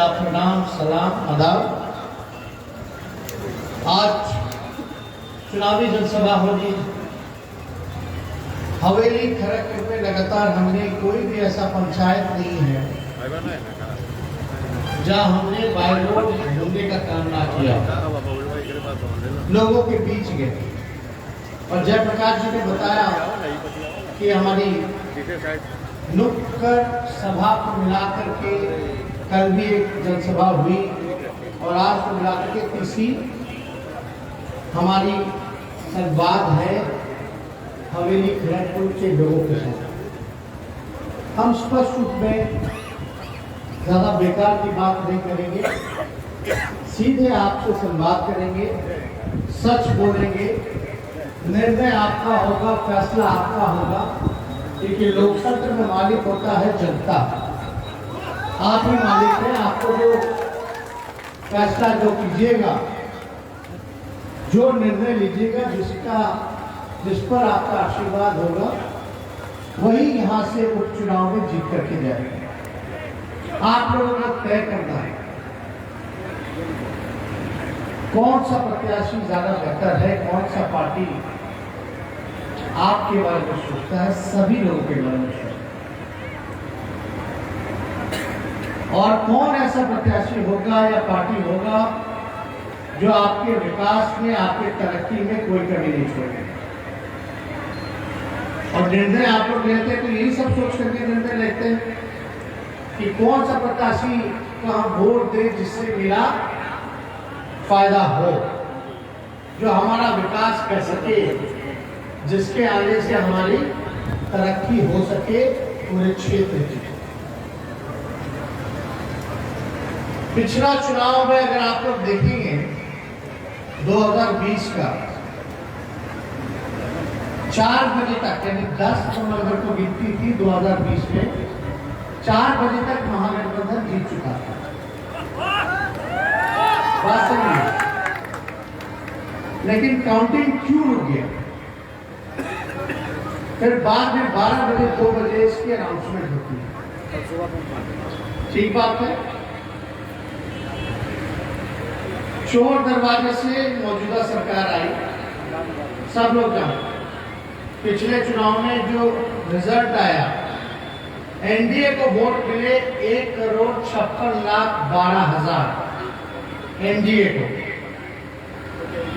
मेरा प्रणाम सलाम आदाब। आज चुनावी जनसभा होगी। हवेली खड़गपुर में लगातार हमने कोई भी ऐसा पंचायत नहीं है जहां हमने बाय रोड ढूंढने का काम ना किया, लोगों के बीच गए। और जयप्रकाश जी ने बताया कि हमारी नुक्कड़ सभा को मिलाकर के कल भी एक जनसभा हुई और आज को मिलाकर के तीसरी हमारी संवाद है हवेली खड़गपुर के लोगों के साथ। हम स्पष्ट रूप में ज्यादा बेकार की बात नहीं करेंगे, सीधे आपसे संवाद करेंगे, सच बोलेंगे। निर्णय आपका होगा, फैसला आपका होगा, क्योंकि लोकतंत्र में मालिक होता है जनता। आप ही मालिक हैं। आपको जो फैसला जो कीजिएगा, जो निर्णय लीजिएगा, जिस पर आपका आशीर्वाद होगा, वही यहाँ से उपचुनाव में जीत करके जाएगा। आप लोगों को तय करना है कौन सा प्रत्याशी ज्यादा बेहतर है, कौन सा पार्टी आपके बारे में सोचता है, सभी लोगों के बारे में सोचता है। और कौन ऐसा प्रत्याशी होगा या पार्टी होगा जो आपके विकास में, आपके तरक्की में कोई कमी नहीं छोड़ेगा। और निर्णय आप लोग लेते हैं तो यही सब सोच करके निर्णय लेते हैं कि कौन सा प्रत्याशी को हम वोट दें जिससे मेरा फायदा हो, जो हमारा विकास कर सके, जिसके आने से हमारी तरक्की हो सके पूरे क्षेत्र की। पिछला चुनाव में अगर आप लोग देखेंगे 2020 का 4 बजे तक, यानी 10 नवंबर को गिनती थी 2020 में, 4 बजे तक महागठबंधन जीत चुका था। बात समझिए। लेकिन काउंटिंग क्यों रुक गया? फिर बाद में 12 बजे 2 बजे इसकी अनाउंसमेंट होती है। ठीक बात है। चोर दरवाजे से मौजूदा सरकार आई, सब लोग जानते। पिछले चुनाव में जो रिजल्ट आया, एनडीए को वोट मिले 1,56,12,000 एनडीए को,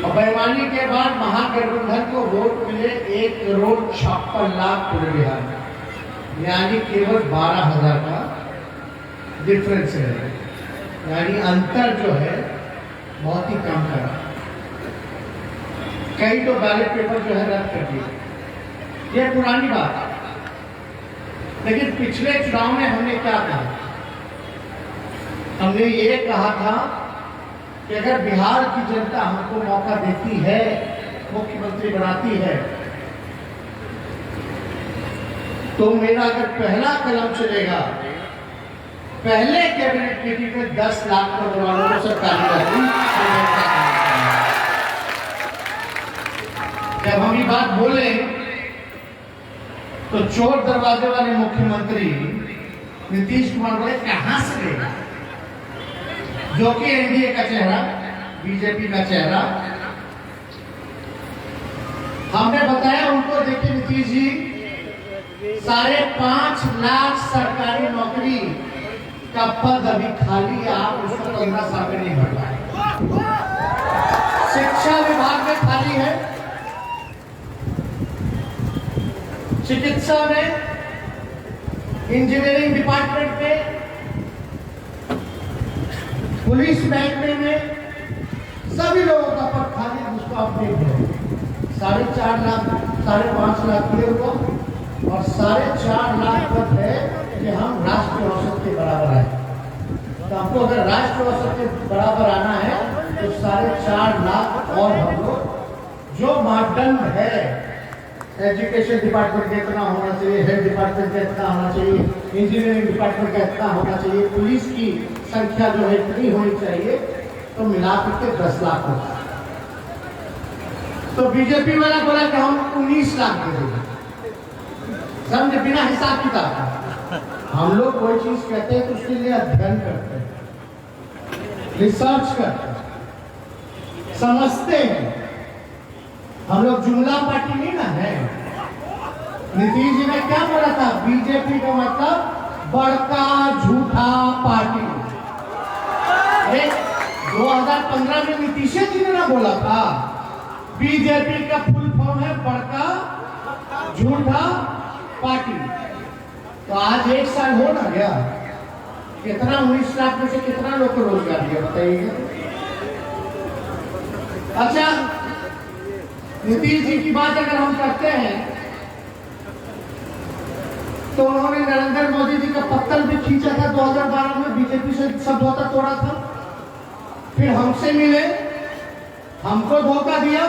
और बेईमानी के बाद महागठबंधन को वोट मिले 1,56,00,000 पूरे बिहार में, यानी केवल 12,000 का डिफरेंस है। यानी अंतर जो है बहुत ही कम करा। कई तो बैलेट पेपर जो है रद्द कर दिए, ये पुरानी बात है। लेकिन पिछले चुनाव में हमने क्या कहा? हमने ये कहा था कि अगर बिहार की जनता हमको मौका देती है, मुख्यमंत्री बनाती है, तो मेरा अगर पहला कदम चलेगा, पहले कैबिनेट मीटिंग में 10 लाख परिवारों को सरकारी नौकरी। जब हम ये बात बोले तो चोर दरवाजे वाले मुख्यमंत्री नीतीश कुमार बोले कहां से देगा, जो कि एनडीए का चेहरा, बीजेपी का चेहरा। हमने बताया उनको, देखिए नीतीश जी, 5.5 लाख सरकारी नौकरी का पद अभी खाली है, आप उसको 15 साल में नहीं भर पाए। शिक्षा विभाग में खाली है, चिकित्सा में, इंजीनियरिंग डिपार्टमेंट में, पुलिस महकमे में, सभी लोगों का पद खाली, जिसको आप देख रहे हैं। 4.5 लाख, 5.5 लाख ये हुआ, और 4.5 लाख पद है कि हम राष्ट्रीय औसत के बराबर आए। तो आपको अगर राष्ट्रीय औसत के बराबर आना है तो 4.5 लाख और हम लोग, जो मापदंड है, एजुकेशन डिपार्टमेंट का इतना होना चाहिए, हेल्थ डिपार्टमेंट का इतना होना चाहिए, इंजीनियरिंग डिपार्टमेंट का इतना होना चाहिए, पुलिस की संख्या जो है इतनी होनी चाहिए, तो मिलाकर के 10 लाख होता है। तो बीजेपी वाला बोला कि हम 19 लाख दे देंगे, समझे, बिना हिसाब किताब। हम लोग कोई चीज कहते हैं तो उसके लिए अध्ययन करते हैं, रिसर्च करते हैं, समझते हैं। हम लोग जुमला पार्टी नहीं ना है। नीतीश जी ने क्या बोला था? बीजेपी का मतलब बड़का झूठा पार्टी। 2015 में नीतीश जी ने ना बोला था बीजेपी का फुल फॉर्म है बड़का झूठा पार्टी। तो आज 1 साल हो ना गया, कितना 19 लाख में से कितना लोग को रोजगार दिया बताइए। अच्छा, नीतीश जी की बात अगर हम करते हैं तो उन्होंने नरेंद्र मोदी जी का पत्तल भी खींचा था 2012 में, बीजेपी से समझौता तोड़ा था, फिर हमसे मिले, हमको धोखा दिया,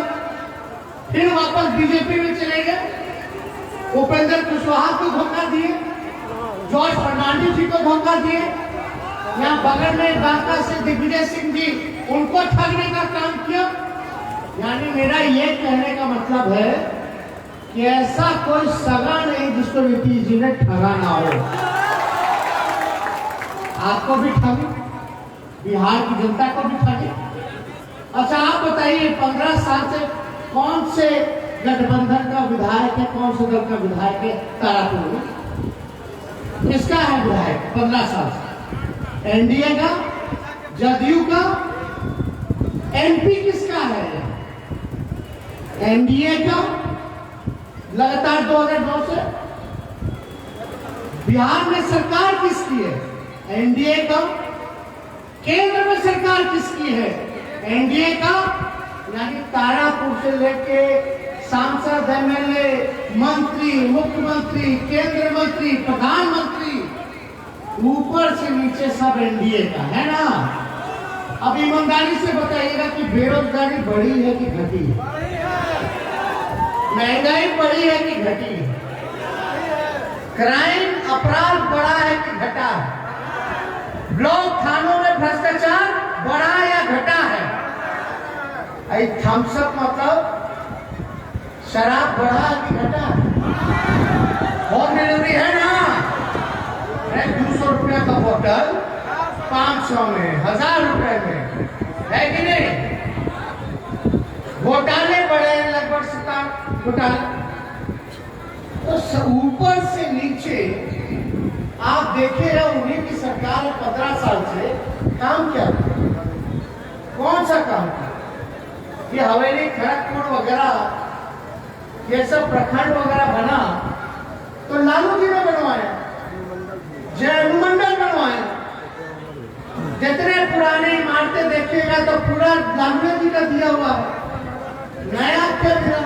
फिर वापस बीजेपी में चले गए, उपेंद्र कुशवाहा को धोखा दिए, जॉर्ज फर्नांडिस जी को धोखा दिए, यहाँ बगल में बांका से दिग्विजय सिंह जी, उनको ठगने का काम किया। यानी मेरा ये कहने का मतलब है कि ऐसा कोई सगा नहीं जिसको नीतीश जी ने ठगा ना हो। आपको भी ठगे, बिहार की जनता को भी ठगे। अच्छा, आप बताइए 15 साल से कौन से गठबंधन का विधायक है, कौन से दल का विधायक है तारापुर में? किसका है विधायक 15 साल से? एनडीए का, जदयू का? एमपी किसका है? एनडीए का लगातार 2009 से। बिहार में सरकार किसकी है? एनडीए का। केंद्र में सरकार किसकी है? एनडीए का। यानी तारापुर से लेके सांसद, एमएलए, मंत्री, मुख्यमंत्री, केंद्र मंत्री, प्रधानमंत्री, ऊपर से नीचे सब एनडीए का है ना। अब ईमानदारी से बताइएगा कि बेरोजगारी बढ़ी है कि घटी है? महंगाई बढ़ी है कि घटी है? क्राइम, अपराध बढ़ा है कि घटा है? ब्लॉक थानों में भ्रष्टाचार बढ़ा या घटा है? थम्स अप मतलब शराब बढ़ा कि घटा है? होम डिलीवरी है ना? 200 रुपया का बोतल 500 में, 1000 रुपए में, है कि नहीं? घोटाले बढ़े लगभग 7 घोटाले। तो ऊपर से नीचे आप देखे रहे, उन्हीं की सरकार 15 साल से काम क्या किया? कौन सा काम किया? ये हवेली, खड़गपुर वगैरह ये सब प्रखंड वगैरह बना तो लालू जी ने बनवाया, जय अनुमंडल बनवाया। जितने पुराने इमारतें देखिएगा तो पूरा लालू जी का दिया हुआ है। नया क्या मिला?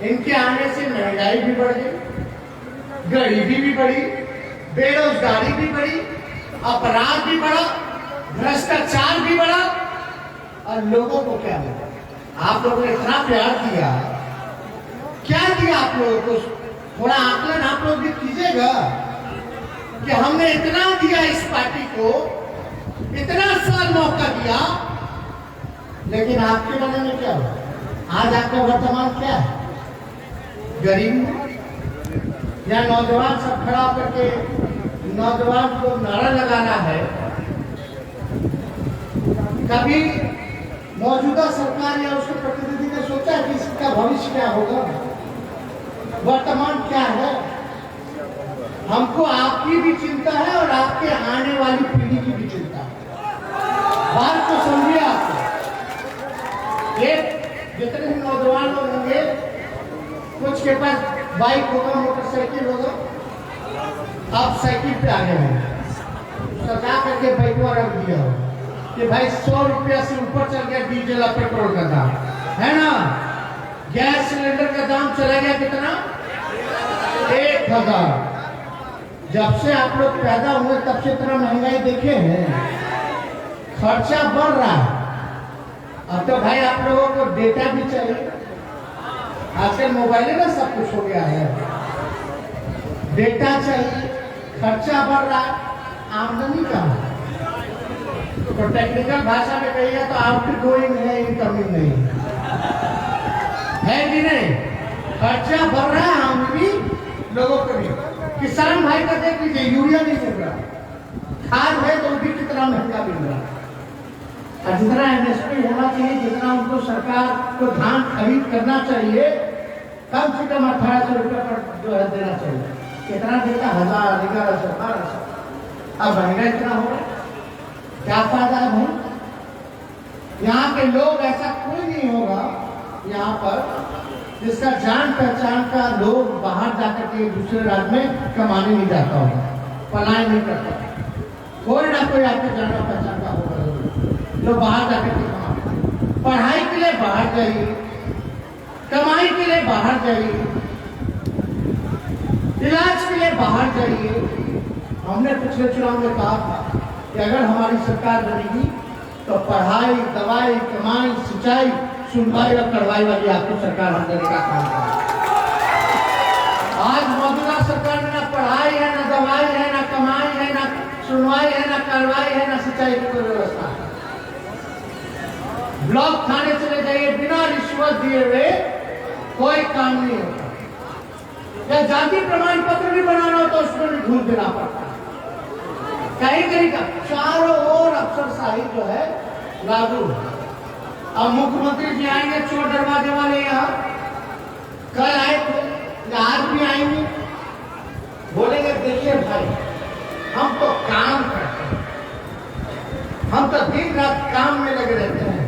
इनके आने से महंगाई भी बढ़ गई, गरीबी भी बढ़ी, बेरोजगारी भी बढ़ी, अपराध भी बढ़ा, भ्रष्टाचार भी बढ़ा। और लोगों को क्या मिला? आप लोगों ने इतना प्यार दिया, क्या दिया आप लोगों को? थोड़ा आकलन आप लोग भी कीजिएगा कि हमने इतना दिया इस पार्टी को, इतना साल मौका दिया, लेकिन आपके मन में क्या हुआ? आज आपका वर्तमान क्या है? गरीब या नौजवान सब खड़ा करके नौजवान को नारा लगाना है। कभी मौजूदा सरकार या उसके प्रतिनिधि ने सोचा कि इसका भविष्य क्या होगा, वर्तमान क्या है? हमको आपकी भी चिंता है और आपके आने वाली पीढ़ी की भी चिंता है। बात को समझिए। आपको जितने भी नौजवान लोग होंगे, कुछ के पास बाइक होगा, मोटरसाइकिल होगा, आप साइकिल पे आगे हैं, सजा करके बाइक रख दिया हो कि भाई 100 रुपया से ऊपर चल गया डीजल और पेट्रोल का दाम, है ना? गैस सिलेंडर का दाम चला गया कितना? 1000। जब से आप लोग पैदा हुए तब से इतना महंगाई देखे हैं, खर्चा बढ़ रहा है। अब तो भाई आप लोगों को डेटा भी चाहिए। आजकल मोबाइल में सब कुछ हो गया है, डेटा चाहिए, खर्चा बढ़ रहा है, आमदनी कम है। तो टेक्निकल भाषा में कहिएगा तो आउट गोइंग है, इनकमिंग नहीं है कि नहीं? खर्चा बढ़ रहा है, आमदनी लोगों को भी। किसान भाई का देख लीजिए, यूरिया नहीं मिल रहा, खाद है तो भी कितना महंगा मिल रहा है। और जितना एमएसपी होना चाहिए, जितना उनको सरकार को धान खरीद करना चाहिए, कम से कम 1800 रुपये पर जो है देना चाहिए। कितना देता? 1000, 1100, 1200। अब महंगा इतना हो रहा, क्या फायदा है भाई? यहाँ के लोग, ऐसा कोई नहीं होगा यहाँ पर जिसका जान पहचान का लोग बाहर जाकर के दूसरे राज्य में कमाने नहीं जाता होगा, पलायन नहीं करता। कोई ना कोई आपके जान पहचान का होगा जो बाहर जाकर के कमाते। पढ़ाई के लिए बाहर जाइए, कमाई के लिए बाहर जाइए, इलाज के लिए बाहर जाइए। हमने पिछले चुनाव में कहा था कि अगर हमारी सरकार बनेगी तो पढ़ाई, दवाई, कमाई, सिंचाई, सुनवाई और करवाई वाली आपको सरकार हम देने का काम करें। आज मौजूदा सरकार में ना पढ़ाई है, ना दवाई है, ना कमाई है, ना सुनवाई है, ना करवाई है, ना सिंचाई की कोई व्यवस्था है। ब्लॉक थाने चले जाइए, बिना रिश्वत दिए हुए कोई काम नहीं होता। या जाति प्रमाण पत्र भी बनाना हो तो उसमें भी घूस देना पड़ता है। कहीं कहीं का चारों ओर अफसरशाही जो है लागू है। अब मुख्यमंत्री जी आएंगे चोर दरवाजे वाले, यहाँ कल आए थे, आज भी आएंगे, बोलेंगे देखिए भाई हम तो काम करते हैं, हम तो दिन रात काम में लगे रहते हैं।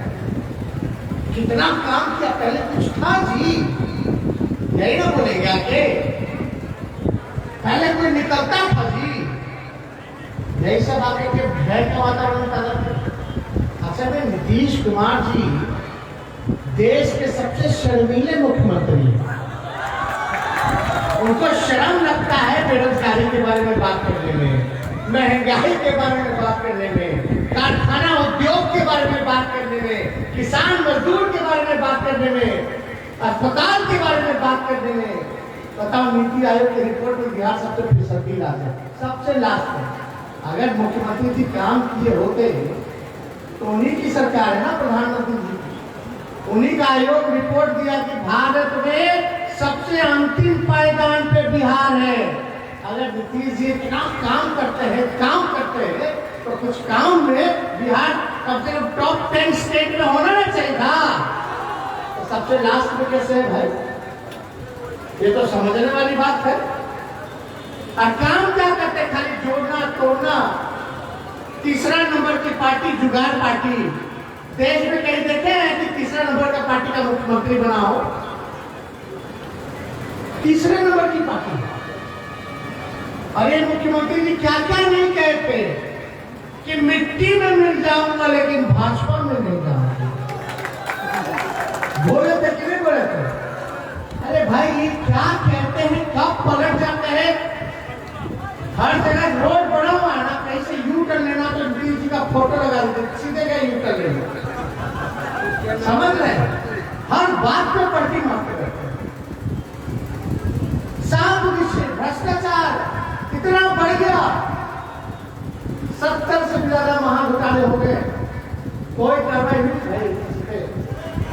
कितना काम किया, पहले कुछ था जी, यही ना बोलेंगे आके? पहले कोई निकलता था जी, यही सब आके के भय का वातावरण पैदा। अच्छा में नीतीश कुमार जी देश के सबसे शर्मीले मुख्यमंत्री हैं। उनको शर्म लगता है बेरोजगारी के बारे में बात करने में, महंगाई के बारे में बात करने में, कारखाना उद्योग के बारे में बात करने में, किसान मजदूर के बारे में बात करने में, अस्पताल के बारे में बात करने में। बताओ, नीति आयोग की रिपोर्ट में बिहार सबसे फिसलती राज्य है, सबसे लास्ट में। अगर मुख्यमंत्री जी काम किए होते तो उन्हीं की सरकार है ना, प्रधानमंत्री जी, उन्हीं का आयोग रिपोर्ट दिया कि भारत में सबसे अंतिम पायदान पे बिहार है। अगर नीतीश जी इतना काम करते हैं तो कुछ काम में बिहार कम से कम टॉप 10 स्टेट में होना नहीं चाहिए था। तो सबसे लास्ट में कैसे है भाई? ये तो समझने वाली बात है। और काम क्या करते? खाली जोड़ना तोड़ना। तीसरा नंबर की पार्टी जुगाड़ पार्टी। देश में कहीं देखे हैं कि तीसरा नंबर का पार्टी का मुख्यमंत्री बना हो? तीसरे नंबर की पार्टी। अरे मुख्यमंत्री जी क्या क्या नहीं कहते कि मिट्टी में मिल जाऊंगा लेकिन भाजपा में नहीं जाऊंगा। बोले थे कि नहीं बोले थे? अरे भाई ये क्या कहते हैं, कब पलट जाते हैं? हर जगह रोड बना हुआ है ना, कहीं से यू टर्न लेना तो नीतीश जी का फोटो लगा देते, सीधे गए यू टर्न लेना। समझ रहे हैं? हर बात पे पलटी मारते रहते हैं। साफ विषय भ्रष्टाचार कितना बढ़ गया, 70 से ज्यादा महाघोटाले हो गए, कोई कार्रवाई नहीं है।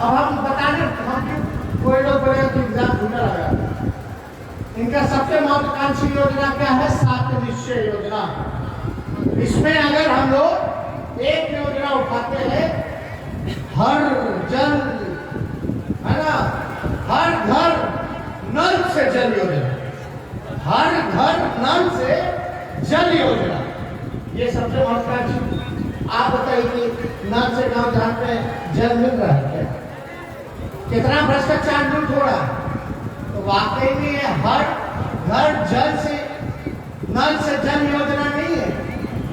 अब हम बताने, कोई लोग बोलेगा कि एग्जाम झूठा लगा। इनका सबसे महत्वाकांक्षी योजना क्या है? 7 निश्चय योजना। इसमें अगर हम लोग एक योजना उठाते हैं, हर जल है ना, हर घर नल से जल योजना, हर घर नल से जल योजना, ये सबसे महत्वाकांक्षी। आप बताइए कि नल से गांव जहां पे जल मिल रहा है क्या? कितना भ्रष्टाचार लूट हो रहा है? तो वाकई में ये हर घर जल से नल से जल योजना नहीं है,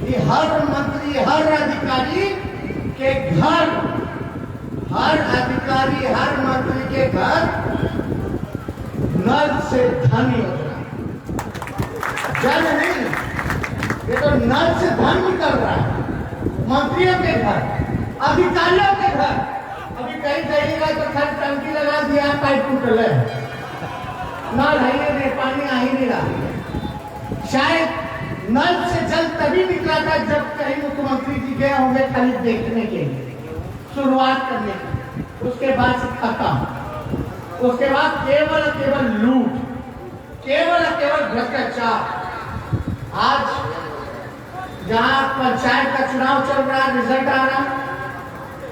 ये हर मंत्री, हर अधिकारी के घर, हर अधिकारी, हर मंत्री के घर नल से धन योजना। जल नहीं, ये तो नल से धन निकल रहा है। मंत्रियों के घर, अधिकारियों के घर। अभी कहीं जाइएगा तो खैर टंकी लगा दिया, पाइप टूट रहे, नल है नहीं, पानी आ ही नहीं रहा। शायद नल से जल तभी निकला था जब कहीं मुख्यमंत्री जी गए होंगे खाली देखने के लिए, शुरुआत करने की। उसके बाद से खत्म, उसके बाद केवल लूट, केवल भ्रष्टाचार। आज जहां पंचायत का चुनाव चल रहा है, रिजल्ट आ रहा,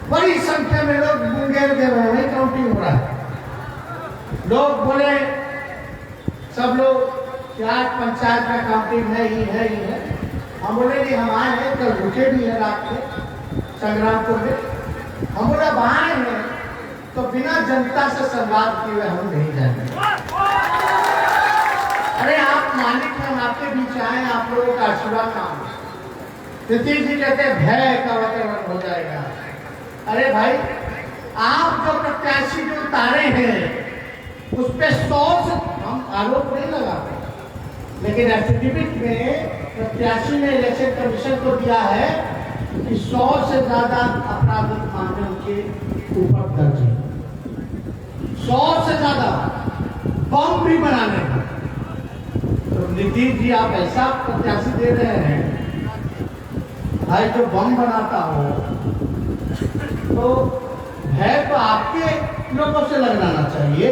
बड़ी संख्या में लोग मुंगेर दे रहे हैं, काउंटिंग हो रहा है। लोग बोले सब लोग कि आज पंचायत का काउंटिंग है ही है ही है। हम बोले नहीं, हम आए हैं, कल रुके भी है रात में संग्रामपुर में। हम बोले अब आए हैं तो बिना जनता से संवाद किए हुए हम नहीं जाएंगे। अरे आप मालिक हैं, हम आपके बीच आए, आप लोगों का आशीर्वाद काम। नीतीश जी कहते हैं भय का वातावरण हो जाएगा। अरे भाई, आप जो प्रत्याशी जो उतारे हैं उस पे 100 से हम आरोप नहीं लगाते, लेकिन एफिडेविट में प्रत्याशी ने इलेक्शन कमीशन को दिया है कि 100 से ज्यादा आपराधिक मामले उनके ऊपर दर्ज है। 100 से ज्यादा बम भी बनाने का। तो नीतीश जी आप ऐसा प्रत्याशी दे रहे हैं भाई, जो बम बनाता हो तो भय तो आपके लोगों से लगना चाहिए।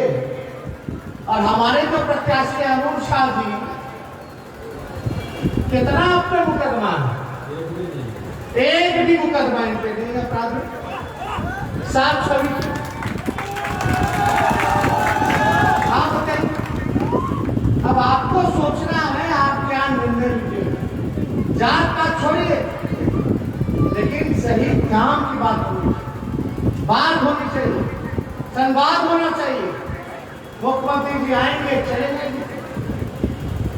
और हमारे जो प्रत्याशी अरुण शाह जी, कितना आप पे मुकदमा है? एक भी मुकदमा इन पे नहीं, अपराध साफ छवि। आप बताइए, अब आपको सोचना है आप क्या निर्णय लीजिए। जात पात छोड़िए, लेकिन सही काम की बात होनी, बात होनी चाहिए, संवाद होना चाहिए। मुख्यमंत्री जी आएंगे चलेंगे,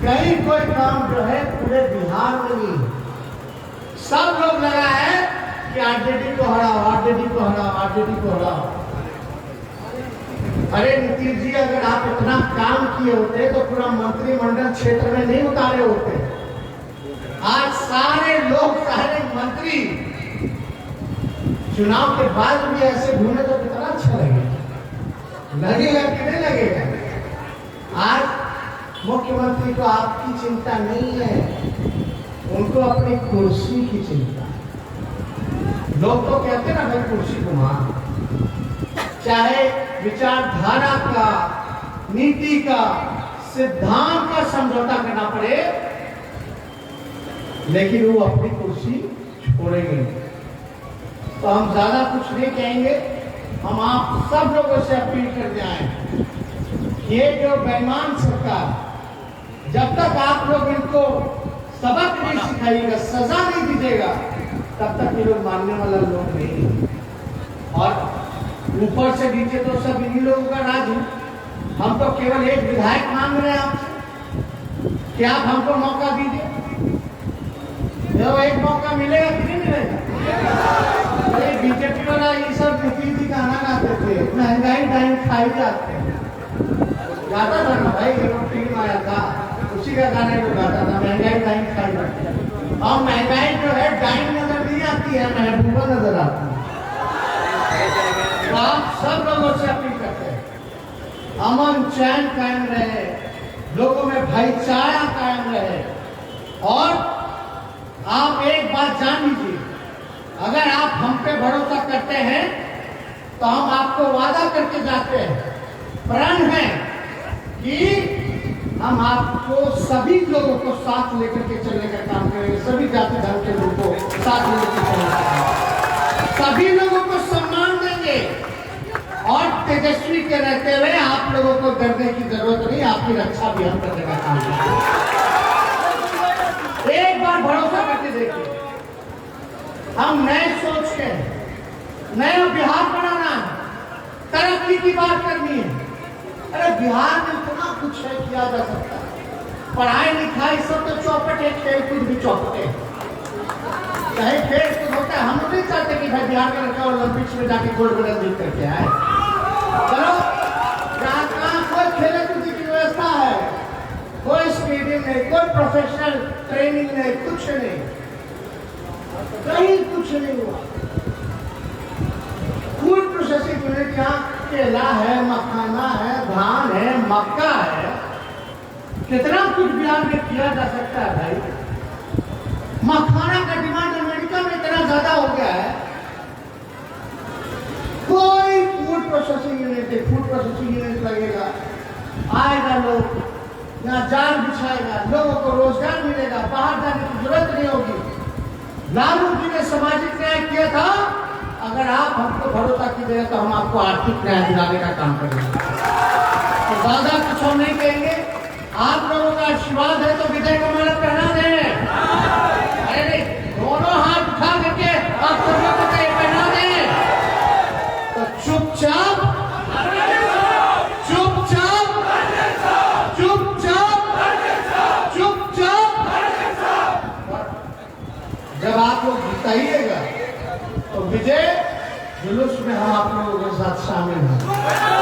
कहीं कोई काम जो है पूरे बिहार में नहीं। सब लोग लगा है कि आरजेडी को हराओ, आरजेडी को हराओ, आरजेडी को हराओ। अरे नीतीश जी, अगर आप इतना काम किए होते तो पूरा मंत्रिमंडल क्षेत्र में नहीं उतारे होते। आज सारे लोग, सारे मंत्री चुनाव के बाद भी ऐसे घूमे तो कितना अच्छा लगेगा। लगेगा कि नहीं लगेगा? आज मुख्यमंत्री को आपकी चिंता नहीं है, उनको अपनी कुर्सी की चिंता। लोग तो कहते ना भाई कुर्सी को मां, चाहे विचारधारा का, नीति का, सिद्धांत का समझौता करना पड़े, लेकिन वो अपनी कुर्सी छोड़ेंगे। तो हम ज्यादा कुछ नहीं कहेंगे। हम आप सब लोगों से अपील करते आए, ये जो बेईमान सरकार, जब तक आप लोग इनको सबक नहीं सिखाइएगा, सजा नहीं दीजिएगा, तब तक ये लोग मानने वाला लोग नहीं। और ऊपर से नीचे तो सब इन्हीं लोगों का राज है। हम तो केवल एक विधायक मांग रहे हैं आपसे कि आप हमको मौका दीजिए। एक मौका मिलेगा कि नहीं मिलेगा? बीजेपी वाला ये सब नीतीश जी गाना गाते थे, महंगाई टाइम खाई जाते हैं, गाता था ना भाई, फिल्म आया था उसी का गाना जो गाता था, महंगाई टाइम खाई जाती है। और महंगाई जो है टाइम नजर नहीं आती है, महबूबा नजर आती है। तो आप सब लोगों से अपील करते हैं, अमन चैन कायम रहे, लोगों में भाईचारा कायम रहे। और आप एक बात जान लीजिए, अगर आप हम पे भरोसा करते हैं तो हम आपको वादा करके जाते हैं, प्रण है कि हम आपको सभी लोगों को साथ लेकर के चलने का काम करेंगे। सभी जाति धर्म के लोगों को साथ लेकर चलेंगे, सभी लोगों को सम्मान देंगे। और तेजस्वी के रहते हुए आप लोगों को डरने की जरूरत नहीं, आपकी रक्षा भी हम करने का काम करेंगे। एक बार भरोसा करके देखिए, हम नए सोच के नया बिहार बनाना है, तरक्की की बात करनी है। अरे बिहार में इतना कुछ है किया जा सकता है, पढ़ाई लिखाई सब तो चौपट है, खेल कूद भी चौपट है। चाहे खेल कूद होता है, हम नहीं चाहते कि भाई बिहार का लड़का ओलंपिक्स में जाके गोल्ड मेडल जीत करके आए। चलो, जहाँ कोई खेल कूद की व्यवस्था है, कोई स्टेडियम नहीं, कोई प्रोफेशनल ट्रेनिंग नहीं, कुछ नहीं, कहीं कुछ नहीं हुआ। फूड प्रोसेसिंग यूनिट यहाँ केला है, मखाना है, धान है, मक्का है, कितना कुछ बिहार में किया जा सकता है भाई। मखाना का डिमांड अमेरिका में इतना ज्यादा हो गया है, कोई फूड प्रोसेसिंग यूनिट लगेगा, आएगा लोग यहाँ जाल बिछाएगा, लोगों को रोजगार मिलेगा, बाहर जाने की जरूरत नहीं होगी। लालू जी ने सामाजिक न्याय किया था, अगर आप हमको भरोसा कीजिएगा तो हम आपको आर्थिक न्याय दिलाने का काम करेंगे। तो ज्यादा कुछ हम नहीं कहेंगे। आप लोगों का आशीर्वाद है तो विजय का माला पहना दें। अरे नहीं, दोनों हाथ उठा करके आप सब लोगों को पहना दें। तो चुपचाप चुपचाप चुपचाप चुपचाप जब आप लोग जिताइएगा तो विजय जुलूस में हम आप लोगों के साथ शामिल हैं।